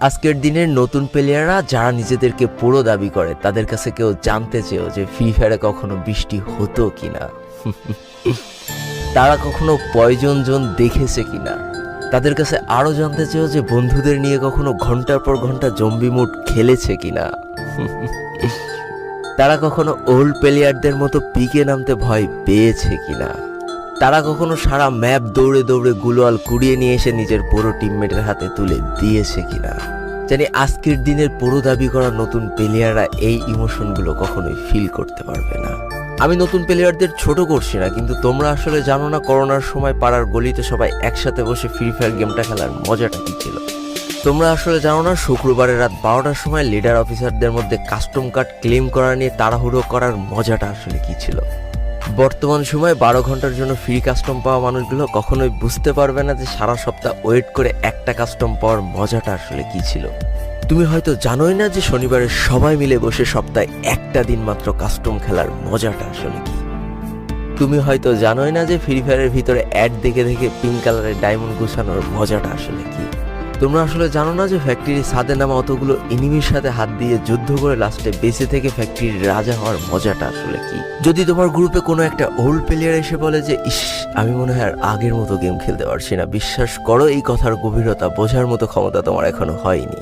আজকের দিনের নতুন প্লেয়াররা যারা নিজেদেরকে পুরো দাবি করে তাদের কাছে কেউ জানতে চেয়েও যে ফ্রি ফায়ারে কখনো বৃষ্টি হতো কিনা, তারা কখনো পয়জন জোন দেখেছে কিনা, তাদের কাছে আরো জানতে চেয়েও যে বন্ধুদের নিয়ে কখনো ঘন্টার পর ঘন্টা জম্বি মুড খেলেছে কিনা, তারা কখনো ওল্ড প্লেয়ারদের মতো পিকে নামতে ভয় পেয়েছে কিনা, তারা কখনো সারা ম্যাপ দৌড়ে দৌড়ে গুলোয়াল কুড়িয়ে নিয়ে এসে নিজের পুরো টিমমেটের হাতে তুলে দিয়েছে কিনা। জানি আজকের দিনের পুরো দাবি করা নতুন প্লেয়াররা এই ইমোশনগুলো কখনোই ফিল করতে পারবে না। আমি নতুন প্লেয়ারদের ছোট করছি না, কিন্তু তোমরা আসলে জানো না করোনার সময় পাড়ার গলিতে সবাই একসাথে বসে ফ্রি ফায়ার গেমটা খেলার মজাটা কি ছিল। তোমরা আসলে জানো না শুক্রবারের রাত 12টার সময় লিডার অফিসারদের মধ্যে কাস্টম কার্ড ক্লেম করা নিয়ে তাড়াহুড়ো করার মজাটা আসলে কি ছিল। বর্তমান সময়ে 12 ঘন্টার জন্য ফ্রি কাস্টম পাওয়া মানুষগুলো কখনোই বুঝতে পারবে না যে সারা সপ্তাহ ওয়েট করে একটা কাস্টম পাওয়ার মজাটা আসলে কি ছিল। তুমি হয়তো জানোই না যে শনিবারে সবাই মিলে বসে সপ্তাহে একটা দিন মাত্র কাস্টম খেলার মজাটা আসলে কি। তুমি হয়তো জানোই না যে ফ্রি ফায়ারের ভিতরে অ্যাড দেখে দেখে পিঙ্ক কালারের ডায়মন্ড গুছানোর মজাটা আসলে কি। তোমরা আসলে জানো না যে ফ্যাক্টরির ছাদে নামা অতগুলো এনিমির সাথে হাত দিয়ে যুদ্ধ করে লাস্টে বেঁচে থেকে ফ্যাক্টরির রাজা হওয়ার মজাটা আসলে কি। যদি তোমার গ্রুপে কোনো একটা ওল্ড প্লেয়ার এসে বলে যে ইস আমি মনে হয় আর আগের মতো গেম খেলতে পারছি না, বিশ্বাস করো এই কথার গভীরতা বোঝার মতো ক্ষমতা তোমার এখনো হয়নি।